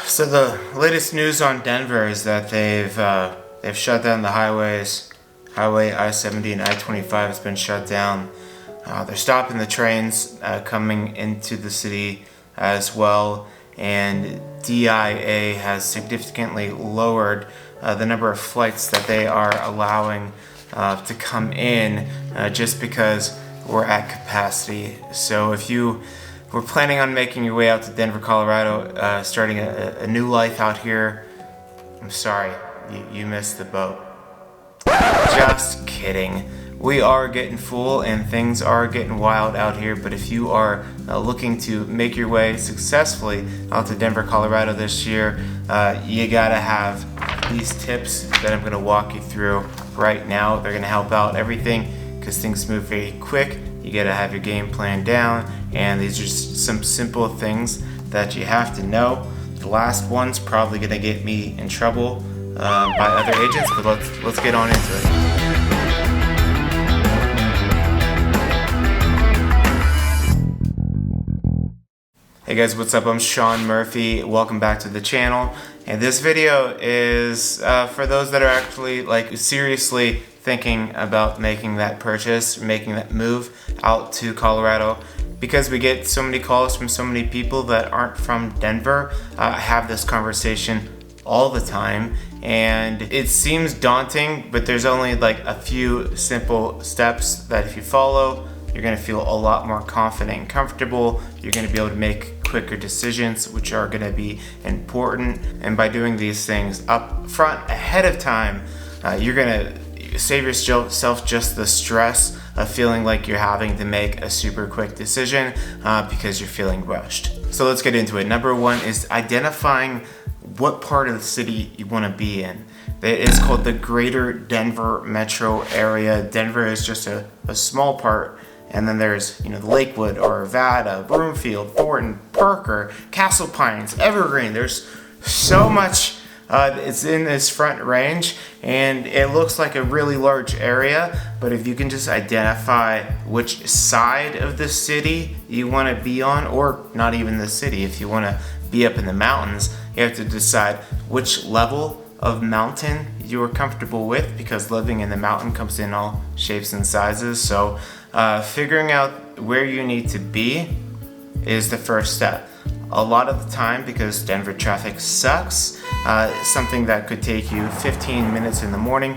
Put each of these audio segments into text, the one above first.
So the latest news on Denver is that they've shut down the highways. Highway I-70 and I-25 has been shut down. They're stopping the trains coming into the city as well, and DIA has significantly lowered the number of flights that they are allowing to come in just because we're at capacity. So if you were planning on making your way out to Denver, Colorado, starting a new life out here, I'm sorry, you missed the boat. Just kidding. We are getting full and things are getting wild out here, but if you are looking to make your way successfully out to Denver, Colorado this year, you gotta have these tips that I'm gonna walk you through right now. They're gonna help out everything because things move very quick. You gotta have your game plan down, and these are just some simple things that you have to know. The last one's probably gonna get me in trouble by other agents, but let's get on into it. Hey guys, what's up? I'm Sean Murphy. Welcome back to the channel. And this video is for those that are actually seriously thinking about making that purchase, making that move out to Colorado. Because we get so many calls from so many people that aren't from Denver, I have this conversation all the time, and it seems daunting, but there's only a few simple steps that if you follow, you're gonna feel a lot more confident and comfortable. You're gonna be able to make quicker decisions, which are gonna be important. And by doing these things up front, ahead of time, you're gonna save yourself just the stress of feeling like you're having to make a super quick decision because you're feeling rushed. So let's get into it. Number one is identifying what part of the city you want to be in. It's called the Greater Denver metro area. Denver is just a small part, and then there's the Lakewood, Arvada, Broomfield, Thornton, Parker, Castle Pines, Evergreen. There's so much it's in this front range, and it looks like a really large area, but if you can just identify which side of the city you want to be on, or not even the city, if you want to be up in the mountains, you have to decide which level of mountain you are comfortable with, because living in the mountain comes in all shapes and sizes. So figuring out where you need to be is the first step. A lot of the time, because Denver traffic sucks, something that could take you 15 minutes in the morning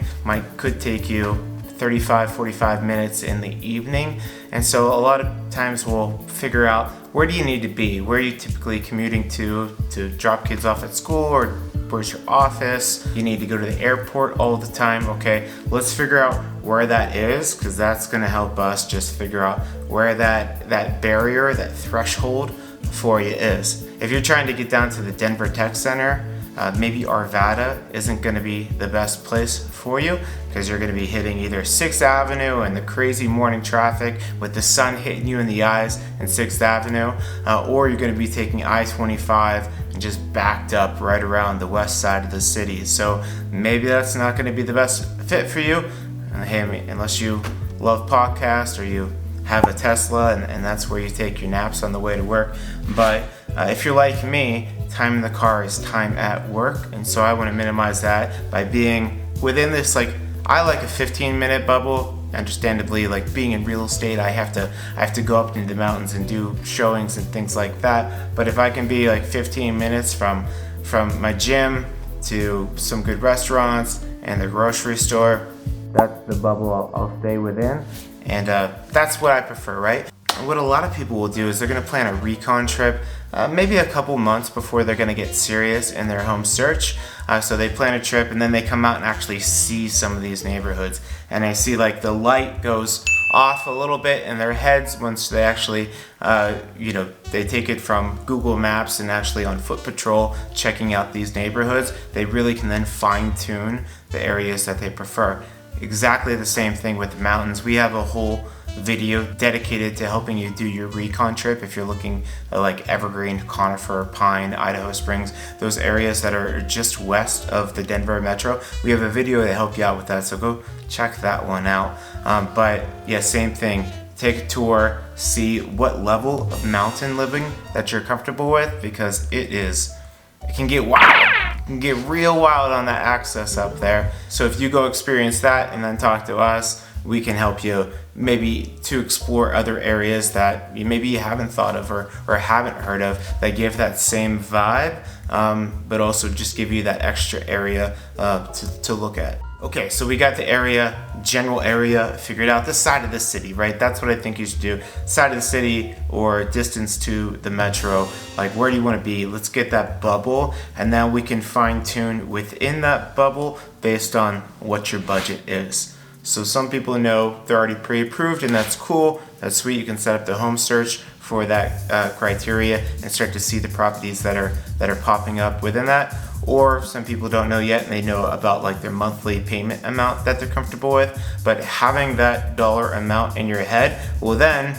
could take you 35-45 minutes in the evening. And so a lot of times we'll figure out, where do you need to be? Where are you typically commuting to drop kids off at school, or where's your office? You need to go to the airport all the time. Okay, let's figure out where that is, because that's gonna help us just figure out where that barrier, that threshold for you is. If you're trying to get down to the Denver Tech Center, maybe Arvada isn't going to be the best place for you, because you're going to be hitting either 6th Avenue and the crazy morning traffic with the sun hitting you in the eyes in 6th Avenue, or you're going to be taking I-25 and just backed up right around the west side of the city. So maybe that's not going to be the best fit for you. Hey, unless you love podcasts or you have a Tesla and that's where you take your naps on the way to work. But if you're like me, time in the car is time at work, and so I want to minimize that by being within this, I like a 15-minute bubble. Understandably, being in real estate, I have to go up into the mountains and do showings and things like that. But if I can be 15 minutes from my gym to some good restaurants and the grocery store, that's the bubble I'll stay within. And that's what I prefer, right? And what a lot of people will do is they're gonna plan a recon trip maybe a couple months before they're gonna get serious in their home search. So they plan a trip and then they come out and actually see some of these neighborhoods. And they see the light goes off a little bit in their heads once they actually, they take it from Google Maps and actually on foot patrol, checking out these neighborhoods. They really can then fine tune the areas that they prefer. Exactly the same thing with the mountains. We have a whole video dedicated to helping you do your recon trip if you're looking at Evergreen, Conifer, Pine, Idaho Springs, those areas that are just west of the Denver metro. We have a video to help you out with that, so go check that one out. But yeah, same thing. Take a tour, see what level of mountain living that you're comfortable with, because it can get wild. It can get real wild on that access up there. So if you go experience that and then talk to us, we can help you maybe to explore other areas that maybe you haven't thought of or haven't heard of that give that same vibe, but also just give you that extra area to look at. Okay, so we got the area, general area figured out, the side of the city, right? That's what I think you should do. Side of the city or distance to the metro, like where do you want to be? Let's get that bubble, and then we can fine tune within that bubble based on what your budget is. So some people know they're already pre-approved, and that's cool. That's sweet. You can set up the home search for that criteria and start to see the properties that are popping up within that. Or some people don't know yet and they know about like their monthly payment amount that they're comfortable with. But having that dollar amount in your head, well then,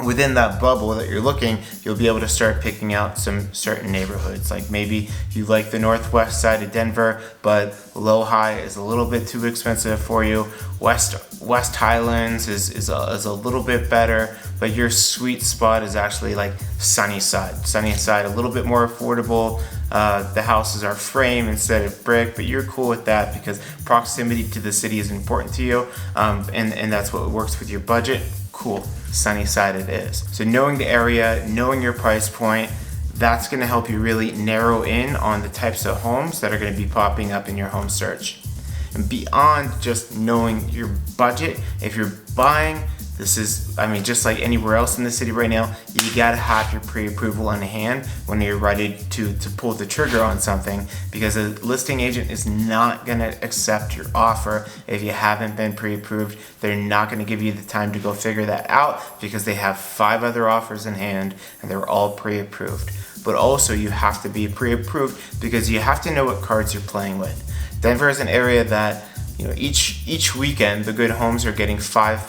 within that bubble that you're looking, you'll be able to start picking out some certain neighborhoods. Like maybe you like the northwest side of Denver, but Low-High is a little bit too expensive for you. West Highlands is a little bit better, but your sweet spot is actually like Sunnyside. Sunnyside, a little bit more affordable. The houses are frame instead of brick, but you're cool with that because proximity to the city is important to you, and that's what works with your budget. Cool, Sunnyside it is. So knowing the area, knowing your price point, that's gonna help you really narrow in on the types of homes that are gonna be popping up in your home search. And beyond just knowing your budget, if you're buying, this is, I mean, just like anywhere else in the city right now, you gotta have your pre-approval on hand when you're ready to pull the trigger on something, because a listing agent is not gonna accept your offer if you haven't been pre-approved. They're not gonna give you the time to go figure that out because they have 5 other offers in hand and they're all pre-approved. But also you have to be pre-approved because you have to know what cards you're playing with. Denver is an area that, you know, each weekend the good homes are getting 5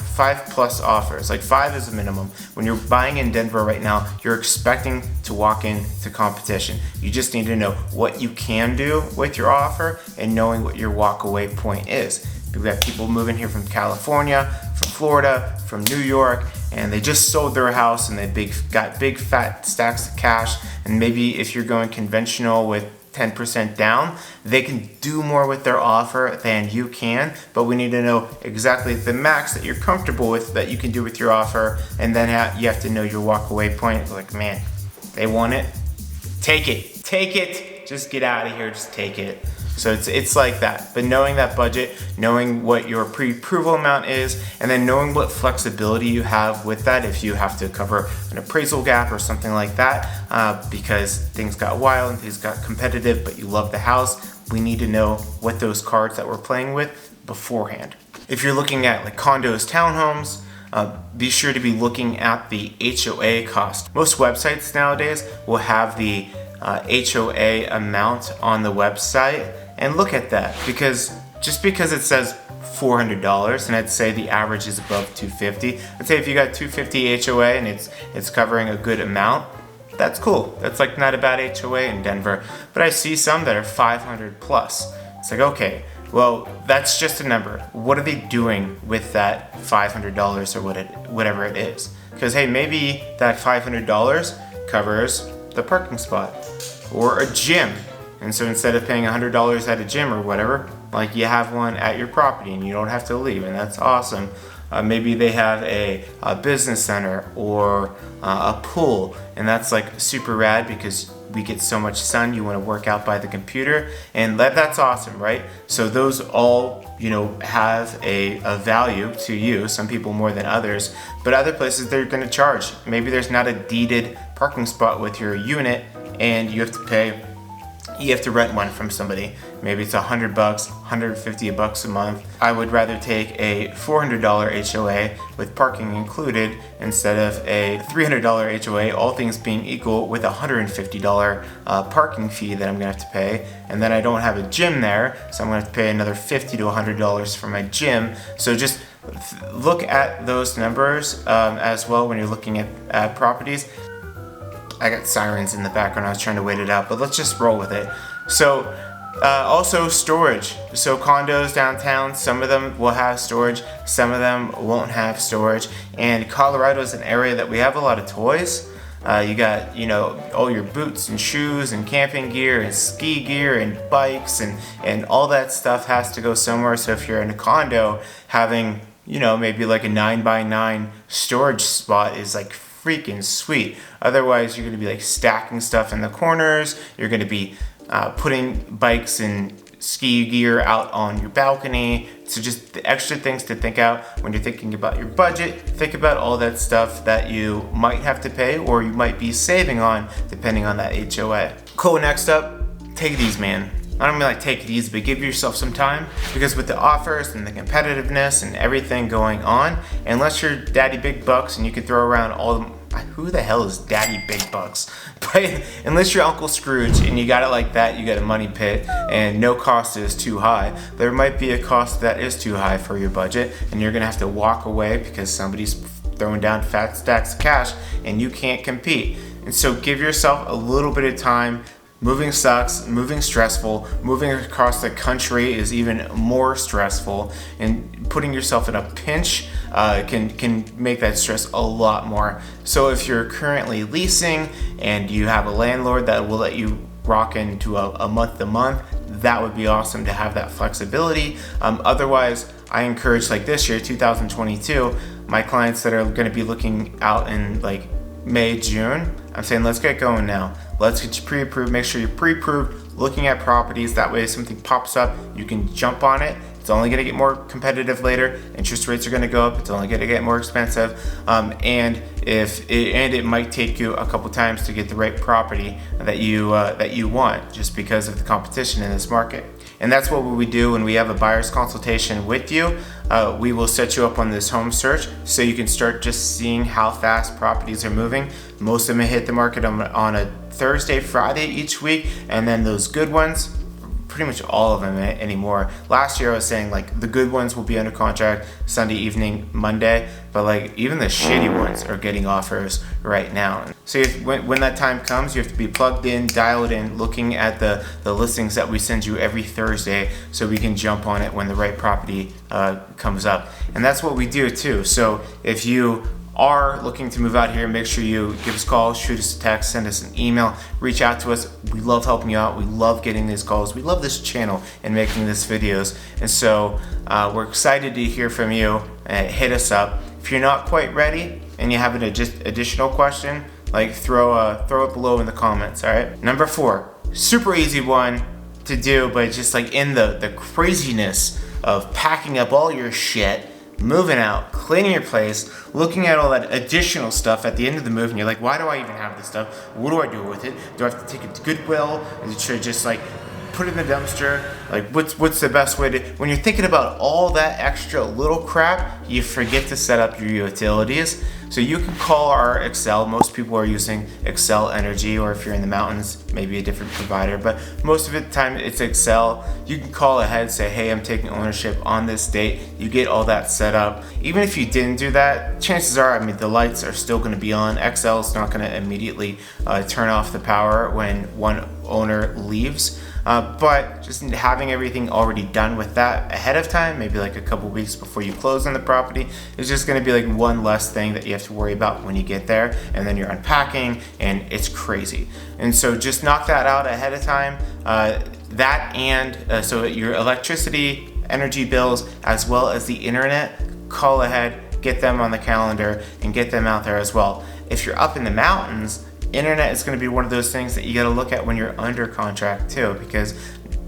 plus offers. Like 5 is a minimum. When you're buying in Denver right now, you're expecting to walk into competition. You just need to know what you can do with your offer and knowing what your walk away point is. We've got people moving here from California, from Florida, from New York, and they just sold their house and they got big fat stacks of cash. And maybe if you're going conventional with 10% down, they can do more with their offer than you can, but we need to know exactly the max that you're comfortable with that you can do with your offer, and then you have to know your walk away point. Like, man, they want it, take it, just get out of here, just take it. So it's like that, but knowing that budget, knowing what your pre-approval amount is, and then knowing what flexibility you have with that if you have to cover an appraisal gap or something like that, because things got wild and things got competitive, but you love the house, we need to know what those cards that we're playing with beforehand. If you're looking at like condos, townhomes, be sure to be looking at the HOA cost. Most websites nowadays will have the HOA amount on the website, and look at that, because just because it says $400 and I'd say the average is above $250, I'd say if you got $250 HOA and it's covering a good amount, that's cool. That's like not a bad HOA in Denver. But I see some that are $500 plus. It's like, okay, well, that's just a number. What are they doing with that $500 or whatever it is? Because hey, maybe that $500 covers the parking spot or a gym. And so instead of paying $100 at a gym or whatever, like you have one at your property and you don't have to leave, and that's awesome. Maybe they have a business center or a pool, and that's like super rad because we get so much sun. You want to work out by the computer, and that's awesome, right? So those all, you know, have a value to you. Some people more than others, but other places they're going to charge. Maybe there's not a deeded parking spot with your unit, and you have to rent one from somebody. Maybe it's $100, $150 a month. I would rather take a $400 HOA with parking included instead of a $300 HOA, all things being equal, with a $150 parking fee that I'm gonna have to pay. And then I don't have a gym there, so I'm gonna have to pay another $50 to $100 for my gym. So just look at those numbers as well when you're looking at properties. I got sirens in the background, I was trying to wait it out, but let's just roll with it. So also storage. So condos downtown, some of them will have storage, some of them won't have storage. And Colorado is an area that we have a lot of toys. You got, all your boots and shoes and camping gear and ski gear and bikes and all that stuff has to go somewhere. So if you're in a condo, having, maybe like a 9x9 storage spot is like freaking sweet. Otherwise, you're going to be like stacking stuff in the corners. You're going to be putting bikes and ski gear out on your balcony. So just the extra things to think out when you're thinking about your budget. Think about all that stuff that you might have to pay or you might be saving on depending on that HOA. Cool, next up, take it easy, man. I don't mean like take it easy, but give yourself some time, because with the offers and the competitiveness and everything going on, unless you're daddy big bucks and you can throw around who the hell is daddy big bucks? But unless you're Uncle Scrooge and you got it like that, you got a money pit and no cost is too high, there might be a cost that is too high for your budget and you're gonna have to walk away because somebody's throwing down fat stacks of cash and you can't compete. And so give yourself a little bit of time. Moving sucks, moving stressful, moving across the country is even more stressful, and putting yourself in a pinch can make that stress a lot more. So if you're currently leasing and you have a landlord that will let you rock into a month to month, that would be awesome to have that flexibility. Otherwise, I encourage, like this year, 2022, my clients that are going to be looking out in like May, June, I'm saying let's get going now. Let's get you pre-approved. Make sure you're pre-approved, looking at properties. That way if something pops up, you can jump on it. It's only going to get more competitive later. Interest rates are going to go up. It's only going to get more expensive. And it might take you a couple times to get the right property that you want, just because of the competition in this market. And that's what we do when we have a buyer's consultation with you. We will set you up on this home search so you can start just seeing how fast properties are moving. Most of them hit the market on a Thursday, Friday each week, and then those good ones, pretty much all of them anymore. Last year I was saying like the good ones will be under contract Sunday evening, Monday, but like even the shitty ones are getting offers right now. So when that time comes, you have to be plugged in, dialed in, looking at the listings that we send you every Thursday so we can jump on it when the right property comes up. And that's what we do too. So if you are looking to move out here, make sure you give us a call, shoot us a text, send us an email, reach out to us. We love helping you out. We love getting these calls. We love this channel and making these videos. And so we're excited to hear from you. Hit us up. If you're not quite ready and you have an additional question, like throw it below in the comments, all right? Number 4, super easy one to do, but just like in the craziness of packing up all your shit, moving out, cleaning your place, looking at all that additional stuff at the end of the move, and you're like, why do I even have this stuff? What do I do with it? Do I have to take it to Goodwill? Or should I just like put it in the dumpster? Like what's the best way to, when you're thinking about all that extra little crap, you forget to set up your utilities. So you can call our Excel. Most people are using Excel Energy, or if you're in the mountains, maybe a different provider, but most of the time it's Excel. You can call ahead, say, hey, I'm taking ownership on this date. You get all that set up. Even if you didn't do that, chances are, the lights are still going to be on. Excel is not going to immediately turn off the power when one owner leaves. But just having everything already done with that ahead of time, maybe like a couple weeks before you close on the property, is just going to be like one less thing that you have to worry about when you get there, and then you're unpacking and it's crazy. And so just knock that out ahead of time. So your electricity, energy bills, as well as the internet, call ahead, get them on the calendar and get them out there as well. If you're up in the mountains, internet is going to be one of those things that you got to look at when you're under contract too, because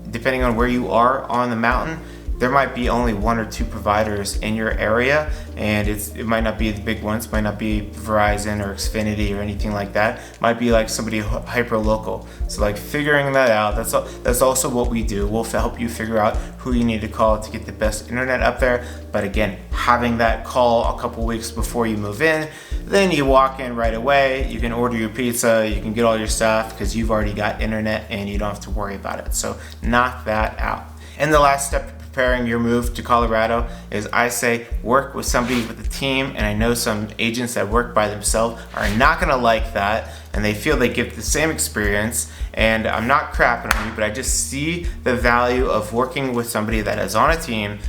depending on where you are on the mountain, there might be only 1 or 2 providers in your area, and it might not be the big ones, might not be Verizon or Xfinity or anything like that. It might be like somebody hyper local. So like figuring that out, that's also what we do. We'll help you figure out who you need to call to get the best internet up there. But again, having that call a couple weeks before you move in, then you walk in right away, you can order your pizza, you can get all your stuff because you've already got internet and you don't have to worry about it. So knock that out. And the last step to preparing your move to Colorado is, I say, work with somebody with a team. And I know some agents that work by themselves are not gonna like that, and they feel they give the same experience. And I'm not crapping on you, but I just see the value of working with somebody that is on a team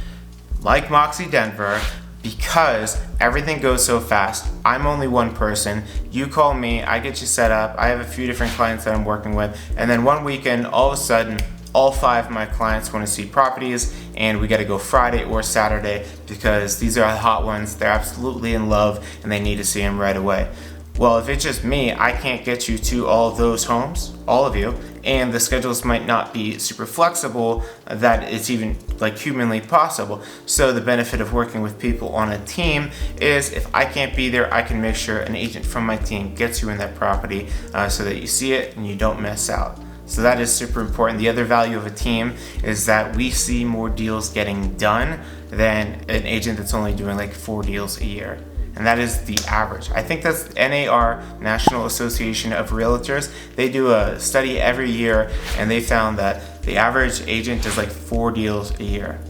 like Moxie Denver, because everything goes so fast. I'm only one person. You call me, I get you set up. I have a few different clients that I'm working with, and then one weekend, all of a sudden, all 5 of my clients want to see properties, and we got to go Friday or Saturday because these are the hot ones. They're absolutely in love and they need to see them right away. Well, if it's just me, I can't get you to all of those homes, all of you, and the schedules might not be super flexible that it's even like humanly possible. So the benefit of working with people on a team is if I can't be there, I can make sure an agent from my team gets you in that property so that you see it and you don't miss out. So that is super important. The other value of a team is that we see more deals getting done than an agent that's only doing like 4 deals a year. And that is the average. I think that's NAR, National Association of Realtors. They do a study every year and they found that the average agent does like 4 deals a year.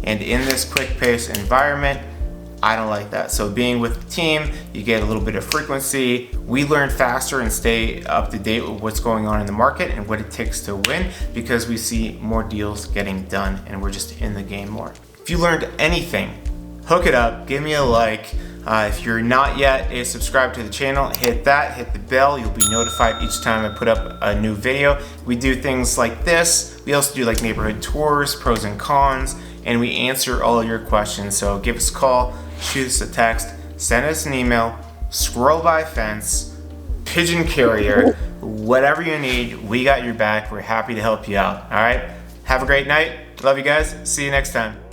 And in this quick pace environment, I don't like that. So being with the team, you get a little bit of frequency. We learn faster and stay up to date with what's going on in the market and what it takes to win because we see more deals getting done and we're just in the game more. If you learned anything, hook it up, give me a like. If you're not yet subscribed to the channel, hit that, hit the bell. You'll be notified each time I put up a new video. We do things like this. We also do like neighborhood tours, pros and cons, and we answer all your questions. So give us a call, shoot us a text, send us an email, scroll by fence, pigeon carrier, whatever you need, we got your back. We're happy to help you out. All right, have a great night. Love you guys. See you next time.